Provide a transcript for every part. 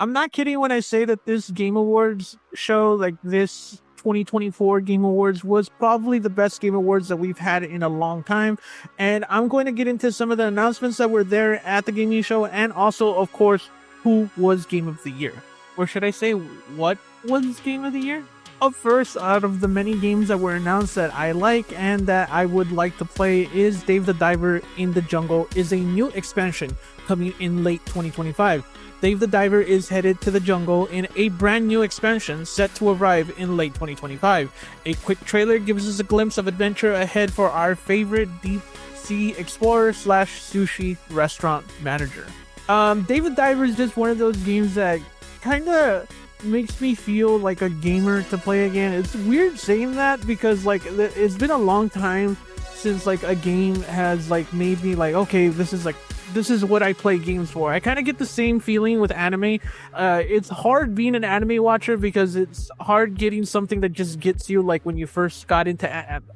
I'm not kidding when I say that this Game Awards show, like this 2024 Game Awards, was probably the best Game Awards that we've had in a long time. And I'm going to get into some of the announcements that were there at the gaming show, and also, of course, who was Game of the Year. Or should I say, what was Game of the Year? Up first, out of the many games that were announced that I like and that I would like to play, is Dave the Diver in the Jungle is a new expansion coming in late 2025. Dave the Diver is headed to the jungle in a brand new expansion set to arrive in late 2025. A quick trailer gives us a glimpse of adventure ahead for our favorite deep sea explorer slash sushi restaurant manager. Dave the Diver is just one of those games that kind of makes me feel like a gamer to play again. It's weird saying that because like it's been a long time since like a game has like made me like, okay, this is what I play games for. I kind of get the same feeling with anime. It's hard being an anime watcher because it's hard getting something that just gets you like when you first got into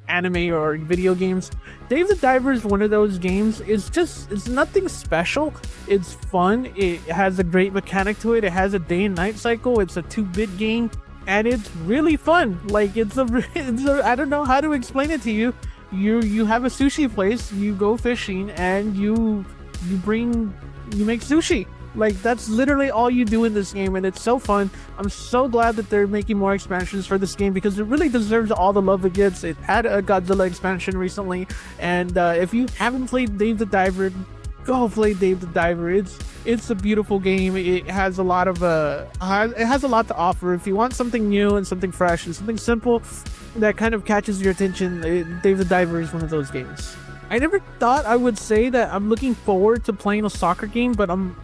anime or video games. Dave the Diver is one of those games. It's nothing special. It's fun. It has a great mechanic to it. It has a day and night cycle. It's a 2-bit game and it's really fun. Like it's a I don't know how to explain it to you. You have a sushi place, you go fishing and you make sushi. Like that's literally all you do in this game, and it's so fun. I'm so glad that they're making more expansions for this game because it really deserves all the love it gets. It had a Godzilla expansion recently, and if you haven't played Dave the Diver, go play Dave the Diver. It's a beautiful game. It has a lot of it has a lot to offer. If you want something new and something fresh and something simple that kind of catches your attention, Dave the Diver is one of those games. I never thought I would say that I'm looking forward to playing a soccer game, but I'm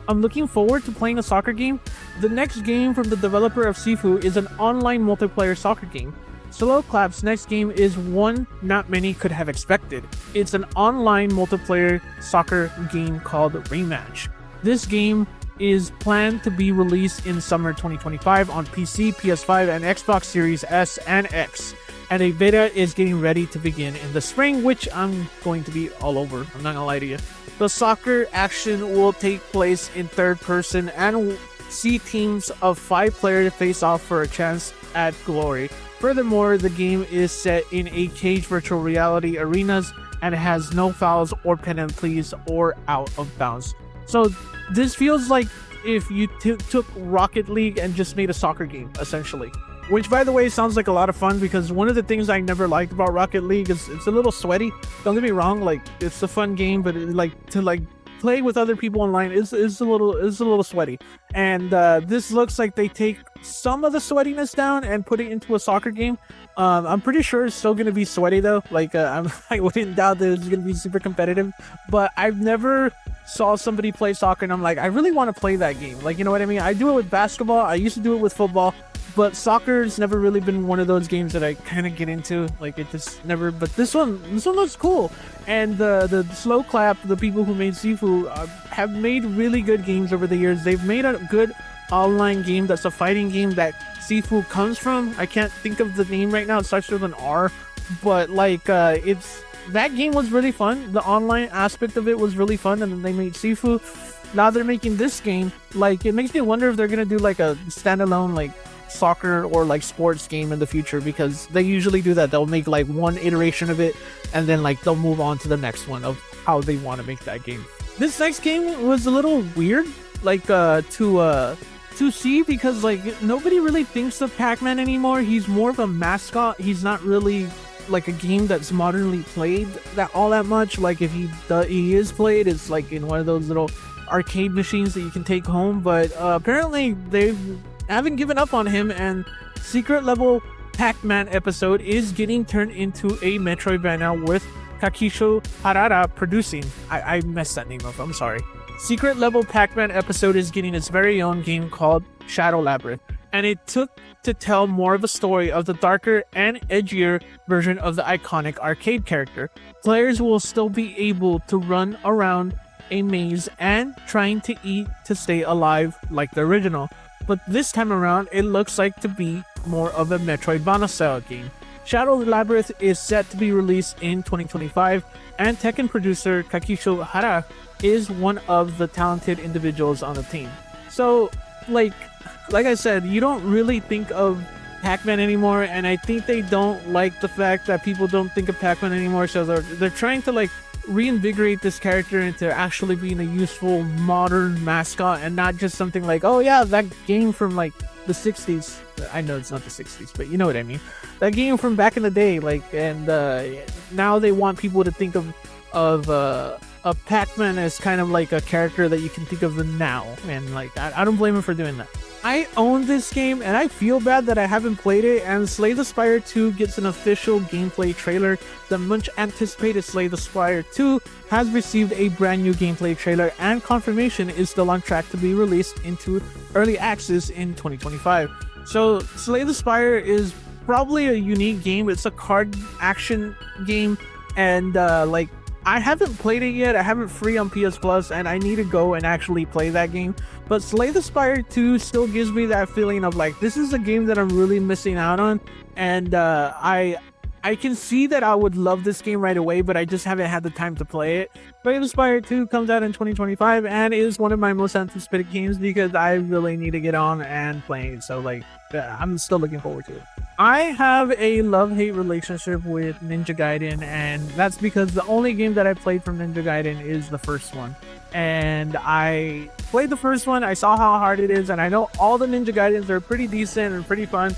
looking forward to playing a soccer game. The next game from the developer of Sifu is an online multiplayer soccer game. Slow Clap's next game is one not many could have expected. It's an online multiplayer soccer game called Rematch. This game is planned to be released in summer 2025 on PC, PS5, and Xbox Series S and X. And a beta is getting ready to begin in the spring, which I'm going to be all over. I'm not gonna lie to you. The soccer action will take place in third person and see teams of 5 players face off for a chance at glory. Furthermore, the game is set in a caged virtual reality arenas and has no fouls or penalties or out of bounds. So this feels like if you took Rocket League and just made a soccer game, essentially. Which, by the way, sounds like a lot of fun because one of the things I never liked about Rocket League is it's a little sweaty. Don't get me wrong, like it's a fun game, but to play with other people online is a little sweaty. And this looks like they take some of the sweatiness down and put it into a soccer game. I'm pretty sure it's still gonna be sweaty though. Like I wouldn't doubt that it's gonna be super competitive. But I've never saw somebody play soccer and I'm like, I really want to play that game. Like, you know what I mean? I do it with basketball. I used to do it with football. But soccer's never really been one of those games that I kind of get into. Like, it just never... But this one looks cool. And the Slow Clap, the people who made Sifu, have made really good games over the years. They've made a good online game that's a fighting game that Sifu comes from. I can't think of the name right now. It starts with an R. But, like, that game was really fun. The online aspect of it was really fun. And then they made Sifu. Now they're making this game. Like, it makes me wonder if they're going to do, like, a standalone, like, soccer or like sports game in the future, because they usually do that. They'll make like one iteration of it and then like they'll move on to the next one of how they want to make that game. This next game was a little weird, like to see, because like nobody really thinks of Pac-Man anymore. He's more of a mascot. He's not really like a game that's modernly played all that much. Like if he is played, it's like in one of those little arcade machines that you can take home. But apparently they haven't given up on him, and secret level Pac-Man episode is getting turned into a Metroidvania with Kakisho Harada producing. I messed that name up, I'm sorry. Secret level Pac-Man episode is getting its very own game called Shadow Labyrinth, and it took to tell more of a story of the darker and edgier version of the iconic arcade character. Players will still be able to run around a maze and trying to eat to stay alive like the original. But this time around, it looks like to be more of a Metroidvania style game. Shadow Labyrinth is set to be released in 2025, and Tekken producer Kakisho Hara is one of the talented individuals on the team. So, like I said, you don't really think of Pac-Man anymore, and I think they don't like the fact that people don't think of Pac-Man anymore, so they're trying to like reinvigorate this character into actually being a useful modern mascot and not just something like, oh yeah, that game from like the 60s. I know it's not the 60s, but you know what I mean. That game from back in the day, like, and now they want people to think of Pac-Man as kind of like a character that you can think of now, and like I don't blame him for doing that. I own this game and I feel bad that I haven't played it, and Slay the Spire 2 gets an official gameplay trailer. The much anticipated Slay the Spire 2 has received a brand new gameplay trailer, and confirmation is still on track to be released into early access in 2025. So Slay the Spire is probably a unique game. It's a card action game, and like, I haven't played it yet. I have it free on PS Plus, and I need to go and actually play that game. But Slay the Spire 2 still gives me that feeling of like, this is a game that I'm really missing out on, and I can see that I would love this game right away, but I just haven't had the time to play it. Slay the Spire 2 comes out in 2025 and is one of my most anticipated games because I really need to get on and play it. So like, I'm still looking forward to it. I have a love-hate relationship with Ninja Gaiden, and that's because the only game that I played from Ninja Gaiden is the first one. And I played the first one, I saw how hard it is, and I know all the Ninja Gaidens are pretty decent and pretty fun.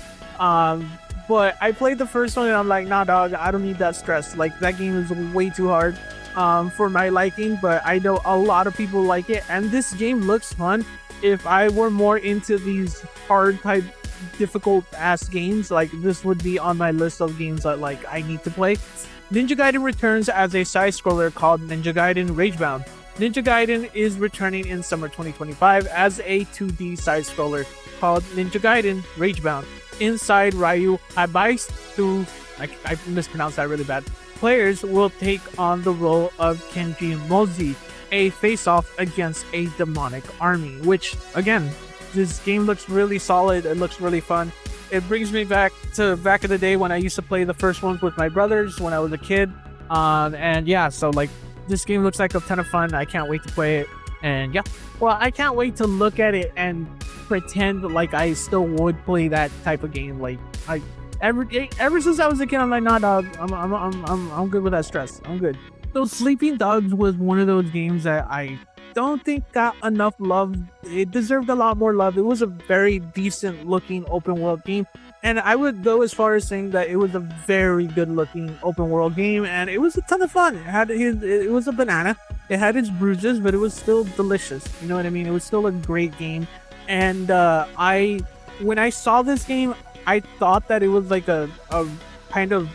But I played the first one and I'm like, nah dog, I don't need that stress. Like, that game is way too hard for my liking, but I know a lot of people like it, and this game looks fun. If I were more into these hard type difficult ass games, like, this would be on my list of games that like I need to play. Ninja Gaiden returns as a side scroller called Ninja Gaiden Ragebound. Ninja Gaiden is returning in summer 2025 as a 2D side scroller called Ninja Gaiden Ragebound. Inside Ryu Habaistu, I mispronounced that really bad. Players will take on the role of Kenji Mozi, a face-off against a demonic army, which, again, this game looks really solid. It looks really fun. It brings me back in the day when I used to play the first ones with my brothers when I was a kid. And yeah, so like, this game looks like a ton of fun. I can't wait to play it. And yeah, well, I can't wait to look at it and pretend like I still would play that type of game. Like, ever since I was a kid, I'm like, nah, dog, I'm good with that stress. I'm good. So Sleeping Dogs was one of those games that I don't think got enough love. It deserved a lot more love. It was a very decent looking open world game, and I would go as far as saying that it was a very good looking open world game, and it was a ton of fun. It was a banana. It had its bruises, but it was still delicious. You know what I mean? It was still a great game. And when I saw this game, I thought that it was like a kind of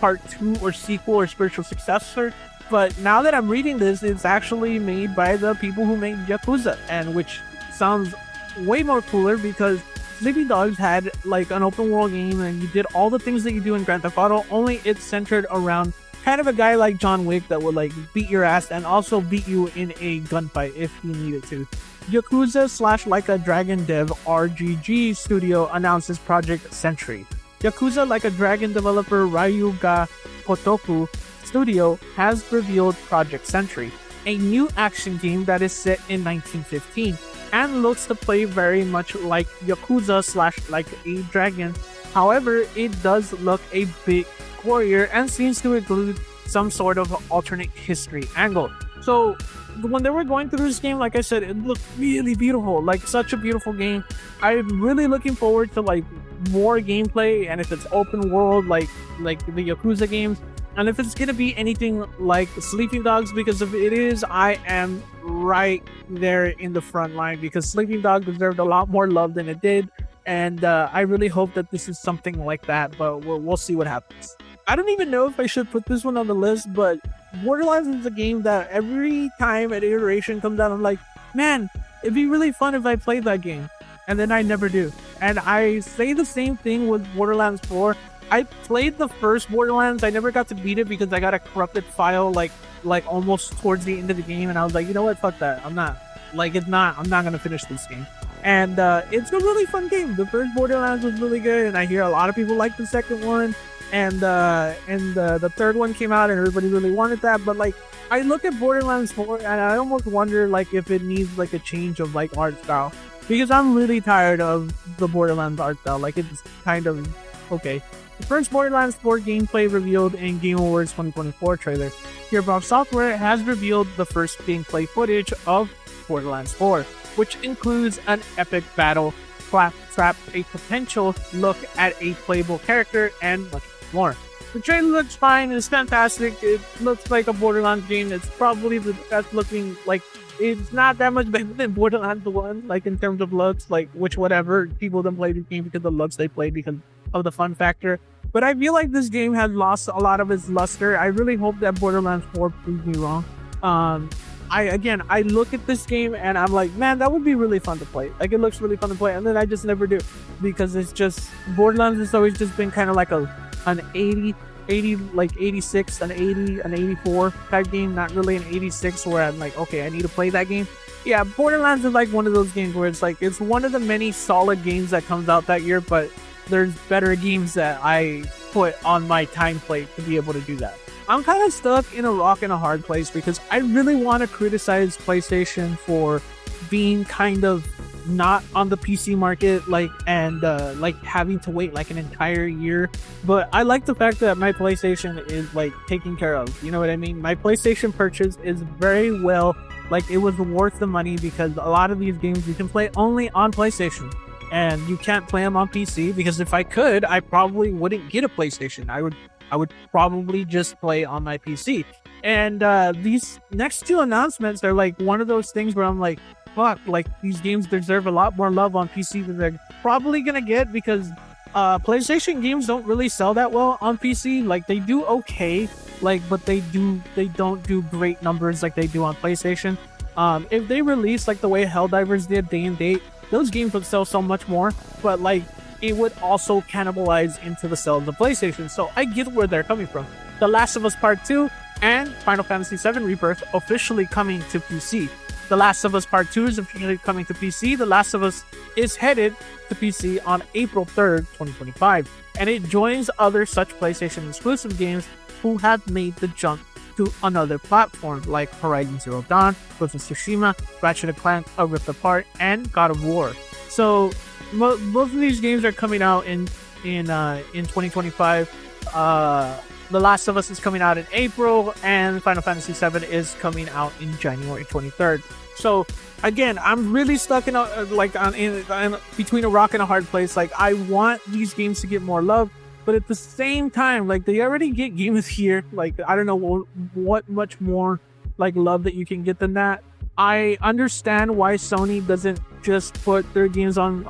part 2 or sequel or spiritual successor. But now that I'm reading this, it's actually made by the people who made Yakuza, and which sounds way more cooler because Sleeping Dogs had like an open world game and you did all the things that you do in Grand Theft Auto, only it's centered around kind of a guy like John Wick that would like beat your ass and also beat you in a gunfight if you needed to. Yakuza / Like a Dragon dev RGG Studio announces Projekt Sentry. Yakuza Like a Dragon developer Ryuga Kotoku Studio has revealed Projekt Sentry, a new action game that is set in 1915 and looks to play very much like Yakuza / Like a Dragon. However, it does look a bit gorier and seems to include some sort of alternate history angle. So when they were going through this game, like I said, it looked really beautiful, like such a beautiful game. I'm really looking forward to like more gameplay, and if it's open world like the Yakuza games, and if it's gonna be anything like Sleeping Dogs, because if it is, I am right there in the front line because Sleeping Dogs deserved a lot more love than it did, and I really hope that this is something like that, but we'll see what happens. I don't even know if I should put this one on the list, but Borderlands is a game that every time an iteration comes out, I'm like, man, it'd be really fun if I played that game. And then I never do. And I say the same thing with Borderlands 4. I played the first Borderlands. I never got to beat it because I got a corrupted file like almost towards the end of the game. And I was like, you know what? Fuck that. I'm not going to finish this game. And it's a really fun game. The first Borderlands was really good. And I hear a lot of people like the second one. And the third one came out and everybody really wanted that, but like I look at Borderlands 4 and I almost wonder like if it needs like a change of like art style. because I'm really tired of the Borderlands art style. Like, it's kind of okay. The first Borderlands 4 gameplay revealed in Game Awards 2024 trailer. Here, FromSoftware has revealed the first gameplay footage of Borderlands 4, which includes an epic battle, claptrap, a potential look at a playable character, and much more. The trailer looks fine, it's fantastic, it looks like a Borderlands game, it's probably the best looking, like, it's not that much better than Borderlands 1, like, in terms of looks, like, which whatever, people don't play this game because of the looks they play because of the fun factor. But I feel like this game has lost a lot of its luster. I really hope that Borderlands 4 proves me wrong. I look at this game and I'm like, man, that would be really fun to play. Like, it looks really fun to play, and then I just never do, because it's just, Borderlands has always just been kind of like an 80, like 86, an 80, an 84 type game, not really an 86 where I'm like, okay, I need to play that game. Yeah, Borderlands is like one of those games where it's like, it's one of the many solid games that comes out that year, but there's better games that I put on my time plate to be able to do that. I'm kind of stuck in a rock and a hard place because I really want to criticize PlayStation for being kind of not on the PC market, like, and like having to wait like an entire year. But I like the fact that my PlayStation is like taken care of. You know what I mean? My PlayStation purchase is very well, like, it was worth the money, because a lot of these games you can play only on PlayStation. And you can't play them on PC, because if I could, I probably wouldn't get a PlayStation. I would probably just play on my PC. And these next two announcements are like one of those things where I'm like, fuck, like, these games deserve a lot more love on PC than they're probably gonna get, because PlayStation games don't really sell that well on PC. Like, they do okay, like, but they don't do great numbers like they do on PlayStation. If they release like the way Helldivers did day and date, those games would sell so much more, but like, it would also cannibalize into the sales of PlayStation. So I get where they're coming from. The Last of Us Part 2 and Final Fantasy VII Rebirth officially coming to PC. The Last of Us Part 2 is officially coming to PC. The Last of Us is headed to PC on April 3rd, 2025. And it joins other such PlayStation exclusive games who have made the jump to another platform, like Horizon Zero Dawn, Ghost of Tsushima, Ratchet & Clank, A Rift Apart, and God of War. So both of these games are coming out in 2025. The Last of Us is coming out in April, and Final Fantasy VII is coming out in January 23rd. So again, I'm really stuck in between a rock and a hard place. Like, I want these games to get more love, but at the same time, like, they already get Game of the Year. Like, I don't know what much more like love that you can get than that. I understand why Sony doesn't just put their games on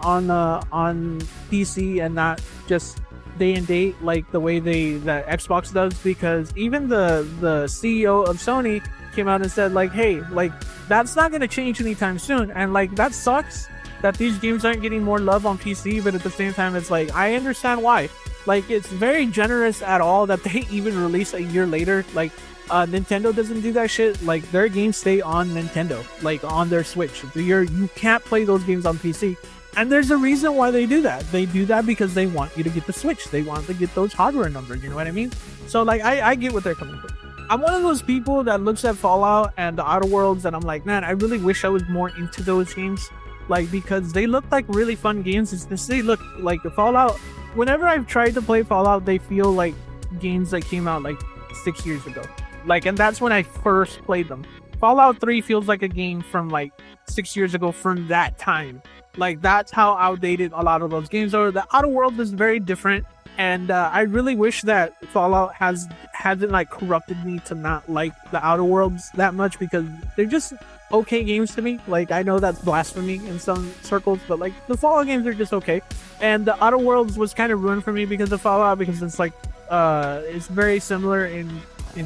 PC and not just day and date like the way that Xbox does, because even the CEO of Sony came out and said, like, hey, like, that's not going to change anytime soon, and like, that sucks that these games aren't getting more love on PC. But at the same time, it's like, I understand why. Like, it's very generous at all that they even release a year later. Like, Nintendo doesn't do that shit. Like, their games stay on Nintendo, like on their Switch. You can't play those games on PC. And there's a reason why they do that. They do that because they want you to get the Switch. They want to get those hardware numbers, you know what I mean? So, like, I get what they're coming from. I'm one of those people that looks at Fallout and the Outer Worlds and I'm like, man, I really wish I was more into those games. Like, because they look like really fun games. It's just, they look like the Fallout. Whenever I've tried to play Fallout, they feel like games that came out like 6 years ago. Like, and that's when I first played them. Fallout 3 feels like a game from like 6 years ago from that time. Like, that's how outdated a lot of those games are. The Outer Worlds is very different, and I really wish that Fallout hasn't like corrupted me to not like the Outer Worlds that much, because they're just okay games to me. Like, I know that's blasphemy in some circles, but like, the Fallout games are just okay. And the Outer Worlds was kind of ruined for me because of Fallout, because it's like it's very similar in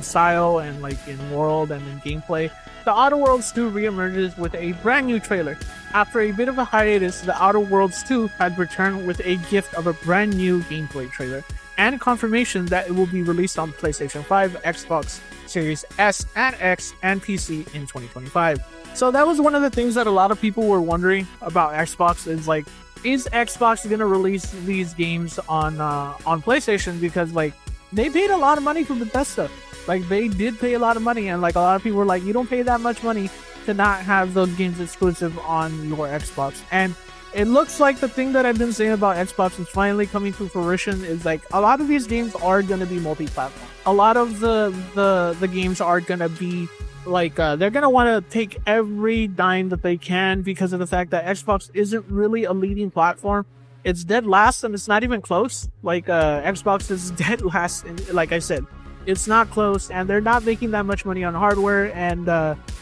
style and like in world and in gameplay. The Outer Worlds 2 reemerges with a brand new trailer. After a bit of a hiatus, The Outer Worlds 2 had returned with a gift of a brand new gameplay trailer and confirmation that it will be released on PlayStation 5, Xbox Series S and X, and PC in 2025. So that was one of the things that a lot of people were wondering about Xbox, is like, is Xbox going to release these games on PlayStation? Because like, they paid a lot of money for Bethesda. Like, they did pay a lot of money, and like, a lot of people were like, you don't pay that much money to not have those games exclusive on your Xbox. And it looks like the thing that I've been saying about Xbox is finally coming to fruition. Is like a lot of these games are going to be multi-platform. A lot of the games are going to be like they're going to want to take every dime that they can, because of the fact that Xbox isn't really a leading platform. It's dead last, and it's not even close. Like Xbox is dead last, and like I said, it's not close, and they're not making that much money on hardware, and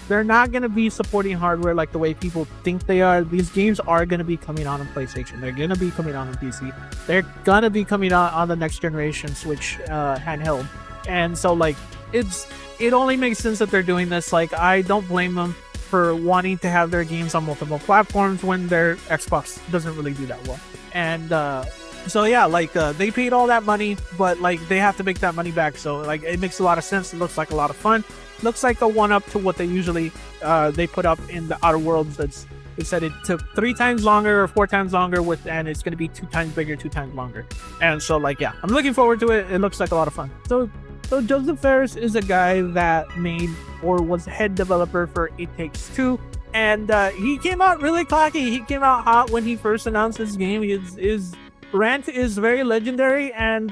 they're not going to be supporting hardware like the way people think they are. These games are going to be coming out on PlayStation. They're going to be coming out on PC. They're going to be coming out on the next generation Switch handheld. And so, like, it only makes sense that they're doing this. Like, I don't blame them for wanting to have their games on multiple platforms when their Xbox doesn't really do that well. And so yeah, like they paid all that money, but like they have to make that money back. So like it makes a lot of sense. It looks like a lot of fun. Looks like a one up to what they usually they put up in the Outer Worlds. They said it took 3 times longer or 4 times longer and it's going to be 2 times bigger, 2 times longer. And so like yeah, I'm looking forward to it. It looks like a lot of fun. So Joseph Fares is a guy that made or was head developer for It Takes Two. And he came out really cocky. He came out hot when he first announced this game. His rant is very legendary, and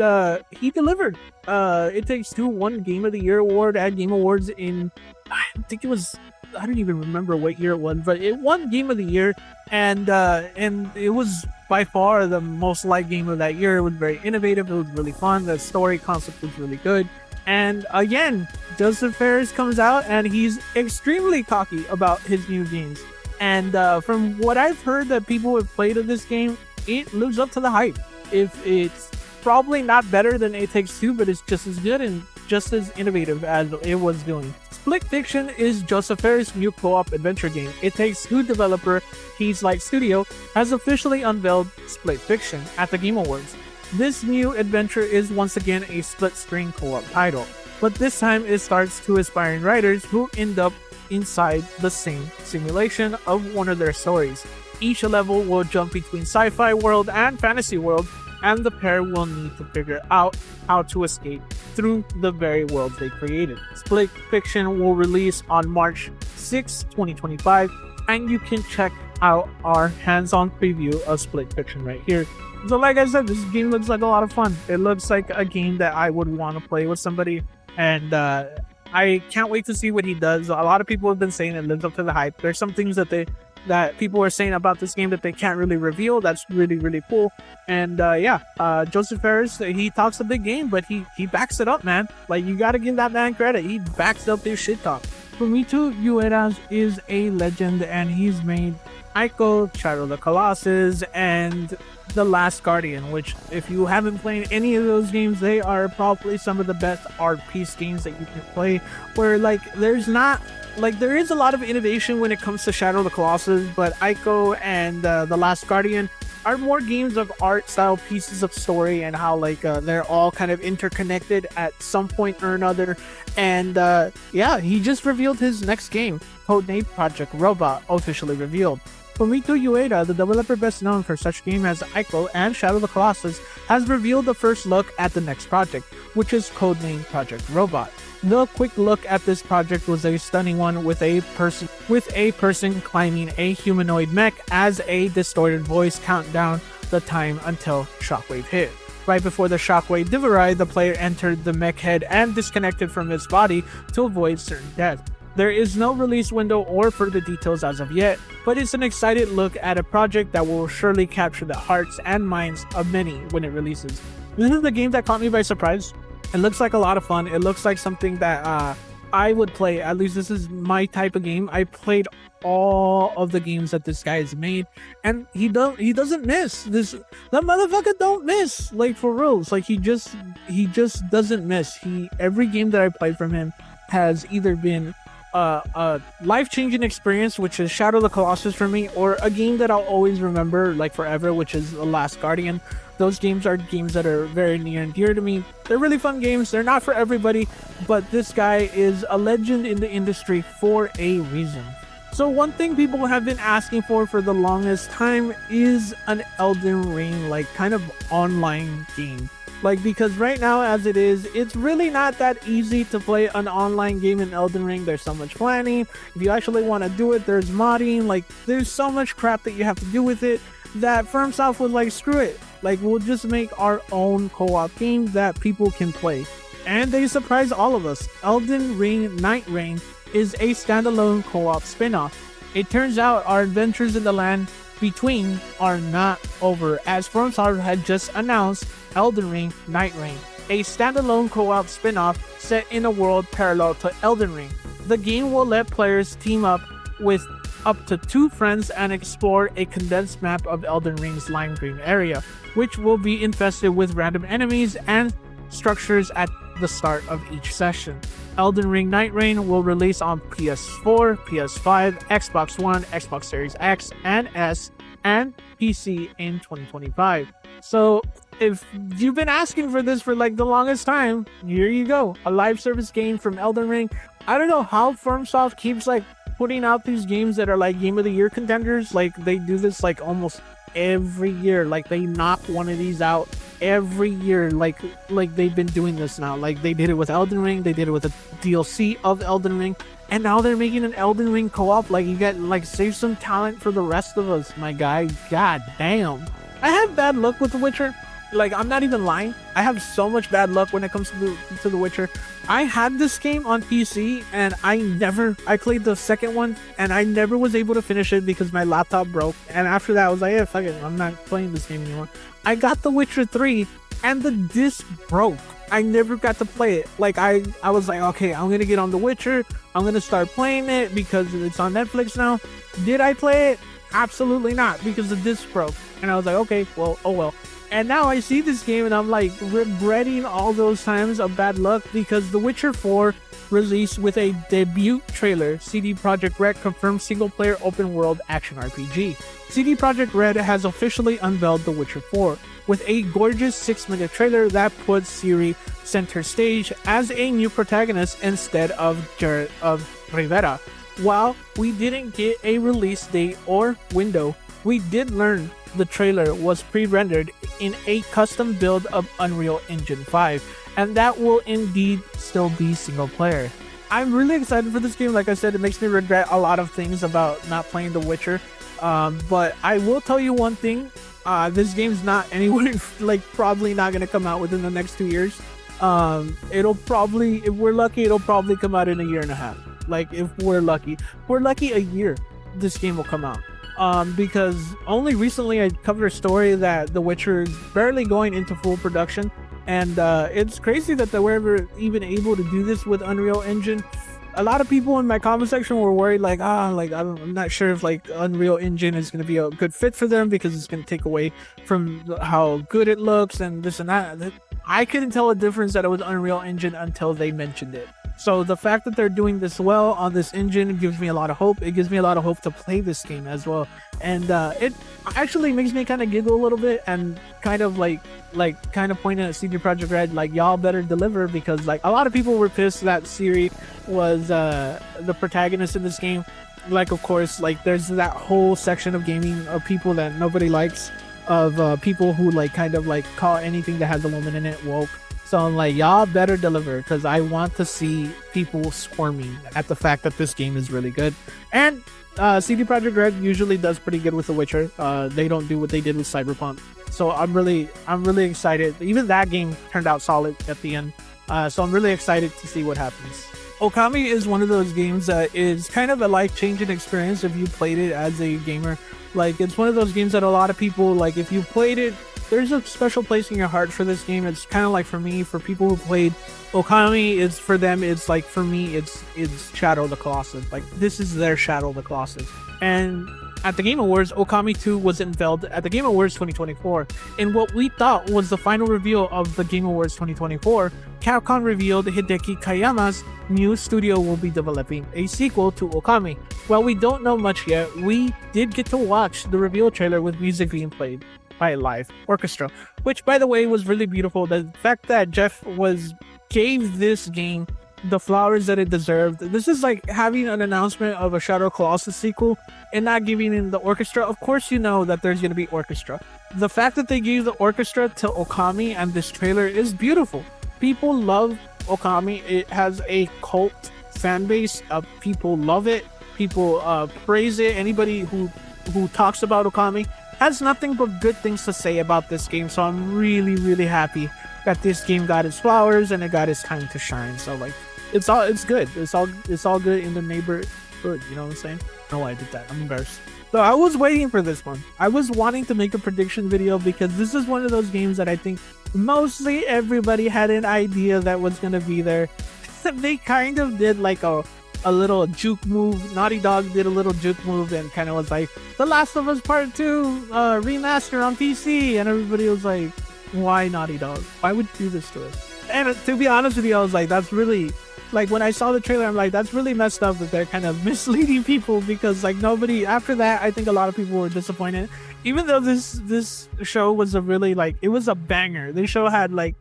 he delivered. It Takes Two won Game of the Year award at Game Awards in, I think it was, I don't even remember what year it was, but it won Game of the Year, and it was by far the most liked game of that year. It was very innovative. It was really fun. The story concept was really good. And again, Joseph Fares comes out and he's extremely cocky about his new games. And from what I've heard that people have played of this game, it lives up to the hype. If it's probably not better than It Takes Two, but it's just as good and just as innovative as it was doing. Split Fiction is Joseph Fares' new co-op adventure game. It Takes Two developer He's Like Studio has officially unveiled Split Fiction at the Game Awards. This new adventure is once again a split-screen co-op title, but this time it stars 2 aspiring writers who end up inside the same simulation of one of their stories. Each level will jump between sci-fi world and fantasy world, and the pair will need to figure out how to escape through the very worlds they created. Split Fiction will release on March 6, 2025, and you can check out our hands-on preview of Split Fiction right here. So like I said, this game looks like a lot of fun. It looks like a game that I would want to play with somebody, and I can't wait to see what he does. A lot of people have been saying it lives up to the hype. There's some things that people are saying about this game that they can't really reveal. That's really, really cool. And Joseph Fares, he talks a big game, but he backs it up, man. Like, you gotta give that man credit. He backs up his shit talk. Fumito Ueda is a legend, and he's made Ico, Shadow of the Colossus, and The Last Guardian, which if you haven't played any of those games, they are probably some of the best art piece games that you can play, where like there is a lot of innovation when it comes to Shadow of the Colossus, but Ico and The Last Guardian are more games of art style pieces of story, and how like they're all kind of interconnected at some point or another. And he just revealed his next game, codenamed Projekt Robot, officially revealed. Fumito Ueda, the developer best known for such games as Ico and Shadow of the Colossus, has revealed the first look at the next project, which is codenamed Projekt Robot. The quick look at this project was a stunning one, with a person climbing a humanoid mech as a distorted voice count down the time until shockwave hit. Right before the shockwave divided, the player entered the mech head and disconnected from its body to avoid certain death. There is no release window or further details as of yet, but it's an excited look at a project that will surely capture the hearts and minds of many when it releases. This is the game that caught me by surprise. It looks like a lot of fun. It looks like something that I would play. At least this is my type of game. I played all of the games that this guy has made, and he doesn't miss. That motherfucker don't miss. Like, for reals. Like, he just doesn't miss. Every game that I played from him has either been a life-changing experience, which is Shadow of the Colossus for me, or a game that I'll always remember like forever, which is The Last Guardian. Those games are games that are very near and dear to me. They're really fun games. They're not for everybody, but this guy is a legend in the industry for a reason. So one thing people have been asking for the longest time is an Elden Ring, like, kind of online game. Like, because right now, as it is, it's really not that easy to play an online game in Elden Ring. There's so much planning. If you actually want to do it, there's modding. Like, there's so much crap that you have to do with it that FromSoft was like, screw it. Like, we'll just make our own co-op game that people can play. And they surprised all of us. Elden Ring Night Reign is a standalone co-op spin-off. It turns out our adventures in the land between are not over, as FromSoftware had just announced Elden Ring Night Reign, a standalone co-op spin-off set in a world parallel to Elden Ring. The game will let players team up with up to 2 friends and explore a condensed map of Elden Ring's Lime Green area, which will be infested with random enemies and structures at the start of each session. Elden Ring Night Reign will release on PS4, PS5, Xbox One, Xbox Series X and S, and PC in 2025. So if you've been asking for this for like the longest time, here you go. A live service game from Elden Ring. I don't know how FromSoft keeps like putting out these games that are like Game of the Year contenders. Like, they do this like almost every year. Like, they knock one of these out every year. Like they've been doing this now. Like, they did it with Elden Ring, they did it with the DLC of Elden Ring, and now they're making an Elden Ring co-op. Like, you got like, save some talent for the rest of us, my guy. God damn. I have bad luck with The Witcher. Like, I'm not even lying. I have so much bad luck when it comes to The Witcher. I had this game on PC and I played the second one and I never was able to finish it because my laptop broke. And after that, I was like, yeah, fuck it, I'm not playing this game anymore. I got The Witcher 3 and the disc broke. I never got to play it. Like, I was like, okay, I'm gonna get on The Witcher. I'm gonna start playing it because it's on Netflix now. Did I play it? Absolutely not, because the disc broke. And I was like, okay, well, oh well. And now I see this game and I'm like regretting all those times of bad luck, because The Witcher 4 released with a debut trailer. CD Projekt Red confirmed single-player open-world action RPG. CD Projekt Red has officially unveiled The Witcher 4 with a gorgeous 6-minute trailer that puts Ciri center stage as a new protagonist instead of Rivera. While we didn't get a release date or window, we did learn the trailer was pre-rendered in a custom build of Unreal Engine 5, and that will indeed still be single player. I'm really excited for this game. Like I said, it makes me regret a lot of things about not playing The Witcher, but I will tell you one thing. This game's not anywhere, like, probably not going to come out within the next 2 years. It'll probably, if we're lucky, it'll probably come out in a year and a half. Like, if we're lucky a year, this game will come out. Because only recently I covered a story that The Witcher is barely going into full production, and it's crazy that they were ever even able to do this with Unreal Engine. A lot of people in my comment section were worried, like, I'm not sure if like Unreal Engine is going to be a good fit for them because it's going to take away from how good it looks and this and that. I couldn't tell a difference that it was Unreal Engine until they mentioned it. So the fact that they're doing this well on this engine gives me a lot of hope. It gives me a lot of hope to play this game as well. And it actually makes me kind of giggle a little bit and kind of pointing at CD Projekt Red, like, y'all better deliver, because like a lot of people were pissed that Ciri was the protagonist in this game. Like, of course, like there's that whole section of gaming of people that nobody likes, of people who like kind of like call anything that has a woman in it woke. So I'm like, y'all better deliver, because I want to see people squirming at the fact that this game is really good. And CD Projekt Red usually does pretty good with The Witcher. They don't do what they did with Cyberpunk. So I'm really excited. Even that game turned out solid at the end. So I'm really excited to see what happens. Okami is one of those games that is kind of a life-changing experience if you played it as a gamer. Like, it's one of those games that a lot of people, like, if you played it, there's a special place in your heart for this game. It's kind of like, for me, for people who played Okami, it's for them, it's like, for me, it's Shadow of the Colossus. Like, this is their Shadow of the Colossus. And at the Game Awards, Okami 2 was unveiled at the Game Awards 2024. In what we thought was the final reveal of the Game Awards 2024, Capcom revealed Hideki Kayama's new studio will be developing a sequel to Okami. While we don't know much yet, we did get to watch the reveal trailer with music being played by a live orchestra, which, by the way, was really beautiful. The fact that Jeff gave this game the flowers that it deserved. This is like having an announcement of a Shadow Colossus sequel and not giving in the orchestra. Of course, you know that there's going to be orchestra. The fact that they gave the orchestra to Okami and this trailer is beautiful. People love Okami. It has a cult fan base. People love it. People praise it. Anybody who talks about Okami has nothing but good things to say about this game. So I'm really, really happy that this game got its flowers and it got its time to shine. So like, it's good. It's all good in the neighborhood. You know what I'm saying? No, I did that. I'm embarrassed. So I was waiting for this one. I was wanting to make a prediction video because this is one of those games that I think mostly everybody had an idea that was gonna be there. They kind of did like a little juke move. Naughty Dog did a little juke move and kind of was like, The Last of Us Part 2 remaster on PC, and everybody was like, why Naughty Dog? Why would you do this to us? And to be honest with you, I was like, that's really, like, when I saw the trailer, I'm like, that's really messed up that they're kind of misleading people, because like nobody, after that, I think a lot of people were disappointed. Even though this show was a really, like, it was a banger. This show had like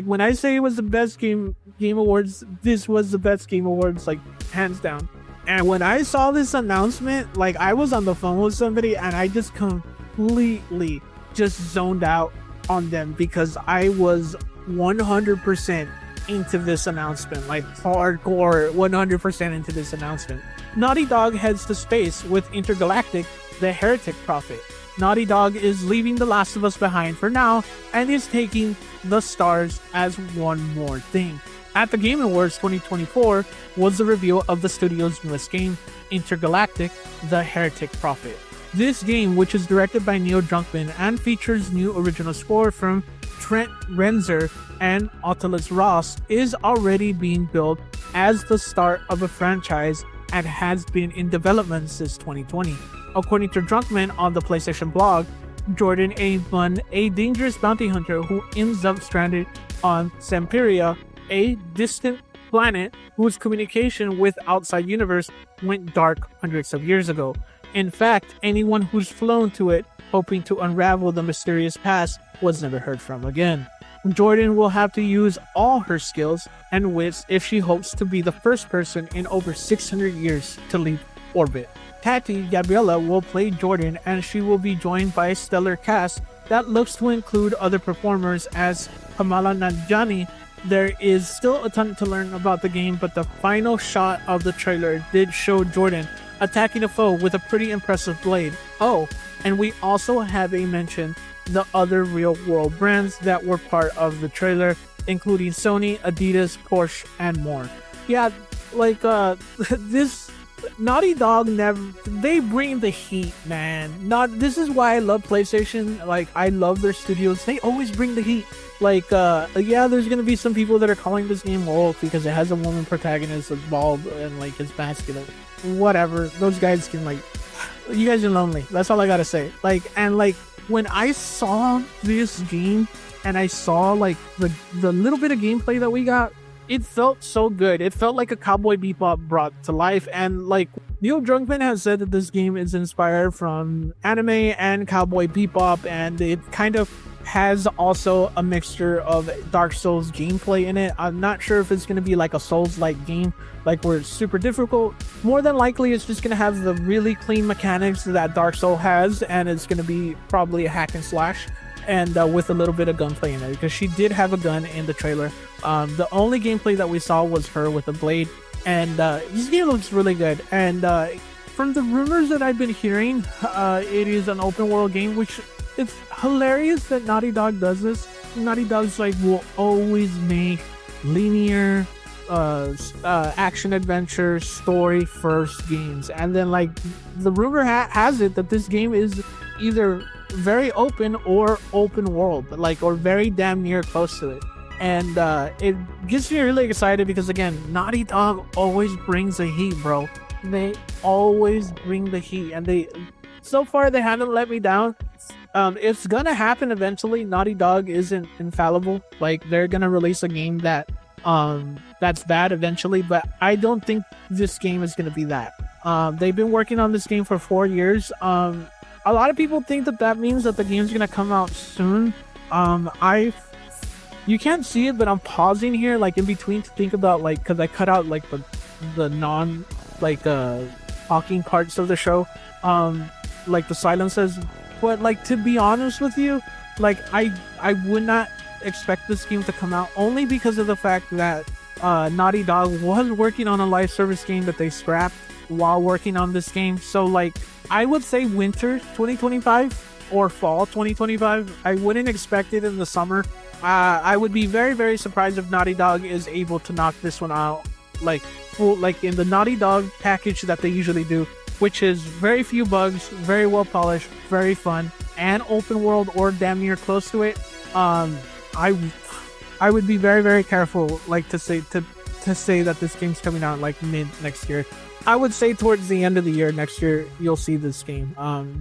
when I say it was the best game awards, this was the best game awards, like, hands down. And when I saw this announcement, like, I was on the phone with somebody and I just completely just zoned out on them, because I was 100% into this announcement, like hardcore 100% into this announcement. Naughty Dog heads to space with Intergalactic, the Heretic Prophet. Naughty Dog is leaving The Last of Us behind for now and is taking the stars as one more thing. At the Game Awards 2024 was the reveal of the studio's newest game, Intergalactic, the Heretic Prophet. This game, which is directed by Neil Druckmann and features new original score from Trent Reznor and Oculus Ross, is already being built as the start of a franchise and has been in development since 2020. According to Druckmann on the PlayStation blog, Jordan A. a dangerous bounty hunter who ends up stranded on Semperia, a distant planet whose communication with outside universe went dark hundreds of years ago. In fact, anyone who's flown to it hoping to unravel the mysterious past was never heard from again. Jordan will have to use all her skills and wits if she hopes to be the first person in over 600 years to leave orbit. Tati Gabriella will play Jordan, and she will be joined by a stellar cast that looks to include other performers as Kamala Nanjiani. There is still a ton to learn about the game, but the final shot of the trailer did show Jordan attacking a foe with a pretty impressive blade. Oh, and we also have a mention the other real-world brands that were part of the trailer, including Sony, Adidas, Porsche, and more. Yeah, like, this Naughty Dog they bring the heat, man. This is why I love PlayStation. Like, I love their studios. They always bring the heat. Like, yeah, there's gonna be some people that are calling this game woke because it has a woman protagonist that's bald and like is masculine. Whatever. Those guys can, like, you guys are lonely. That's all I gotta say. Like, and like, when I saw this game and I saw like the little bit of gameplay that we got, it felt so good. It felt like a Cowboy Bebop brought to life. And like, Neil Druckmann has said that this game is inspired from anime and Cowboy Bebop, and it kind of has also a mixture of Dark Souls gameplay in it. I'm not sure if it's going to be like a Souls-like game, like where it's super difficult. More than likely, it's just going to have the really clean mechanics that Dark Souls has, and it's going to be probably a hack and slash, and with a little bit of gunplay in it, because she did have a gun in the trailer. The only gameplay that we saw was her with a blade, and this game looks really good. And from the rumors that I've been hearing, it is an open world game, which it's hilarious that Naughty Dog does this. Naughty Dog's like will always make linear action adventure story first games, and then like the rumor has it that this game is either very open or open world, like, or very damn near close to it. And it gets me really excited because, again, Naughty Dog always brings the heat, bro. They always bring the heat, and so far they haven't let me down. It's gonna happen eventually. Naughty Dog isn't infallible. Like, they're gonna release a game that's bad eventually, but I don't think this game is gonna be that. They've been working on this game for 4 years. A lot of people think that means that the game's gonna come out soon. You can't see it, but I'm pausing here, like in between, to think about like, because I cut out like the non like talking parts of the show, like the silences. But like, to be honest with you, like I would not expect this game to come out, only because of the fact that Naughty Dog was working on a live service game that they scrapped while working on this game. So like, I would say winter 2025 or fall 2025. I wouldn't expect it in the summer. I would be very, very surprised if Naughty Dog is able to knock this one out like full, like in the Naughty Dog package that they usually do, which is very few bugs, very well polished, very fun, and open world or damn near close to it. I would be very, very careful, like to say that this game's coming out like mid next year. I would say towards the end of the year next year you'll see this game.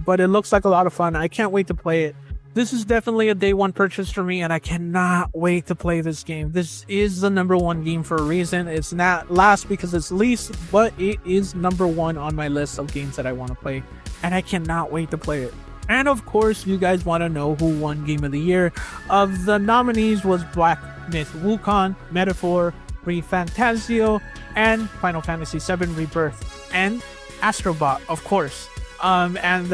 But it looks like a lot of fun. I can't wait to play it. This is definitely a day one purchase for me, and I cannot wait to play this game. This is the number one game for a reason. It's not last because it's least, but it is number one on my list of games that I want to play, and I cannot wait to play it. And of course, you guys want to know who won Game of the Year. Of the nominees was Black Myth Wukong, Metaphor, Refantasio, and Final Fantasy VII Rebirth, and AstroBot, of course. And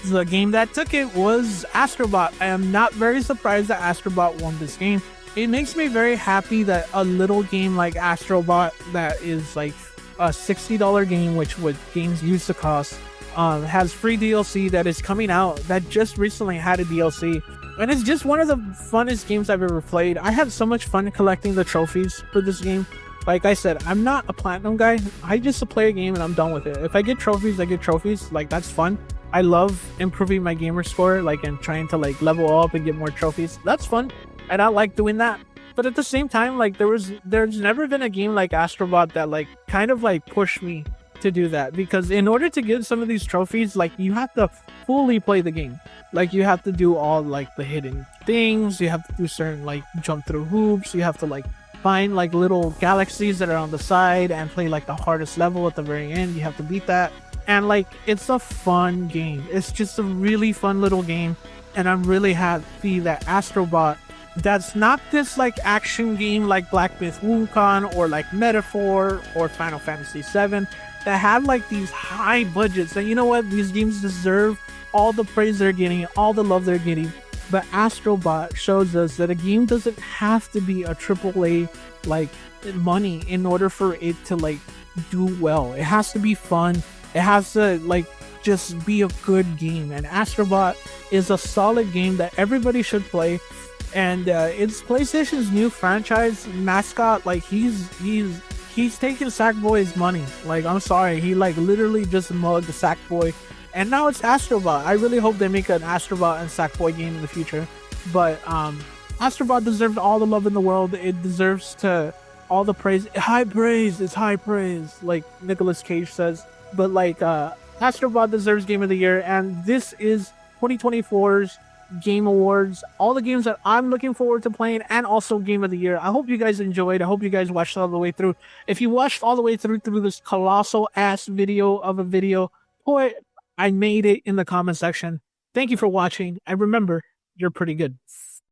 the game that took it was AstroBot. I am not very surprised that AstroBot won this game. It makes me very happy that a little game like AstroBot, that is like a $60 game, which what games used to cost, has free DLC that is coming out, that just recently had a DLC. And it's just one of the funnest games I've ever played. I had so much fun collecting the trophies for this game. Like I said, I'm not a platinum guy. I just play a game and I'm done with it. If I get trophies, I get trophies. Like, that's fun. I love improving my gamer score, like, and trying to like level up and get more trophies. That's fun, and I like doing that. But at the same time, like, there's never been a game like AstroBot that like kind of like pushed me to do that, because in order to get some of these trophies, like, you have to fully play the game. Like, you have to do all like the hidden things, you have to do certain like jump through hoops, you have to like find like little galaxies that are on the side and play like the hardest level at the very end. You have to beat that. And like, it's a fun game. It's just a really fun little game, and I'm really happy that AstroBot, that's not this like action game like Black Myth Wukong or like Metaphor or Final Fantasy VII, that have like these high budgets. And you know what? These games deserve all the praise they're getting, all the love they're getting. But AstroBot shows us that a game doesn't have to be a AAA like money in order for it to like do well. It has to be fun. It has to like just be a good game. And AstroBot is a solid game that everybody should play. And it's PlayStation's new franchise mascot. Like, he's taking Sackboy's money. Like, I'm sorry, he like literally just mugged Sackboy. And now it's AstroBot. I really hope they make an AstroBot and Sackboy game in the future. But AstroBot deserves all the love in the world. It deserves to all the praise. High praise. It's high praise, like Nicolas Cage says. But like, AstroBot deserves Game of the Year, and this is 2024's Game Awards. All the games that I'm looking forward to playing, and also Game of the Year. I hope you guys enjoyed. I hope you guys watched all the way through. If you watched all the way through this colossal ass video of a video, boy, I made it in the comment section. Thank you for watching, and remember, you're pretty good.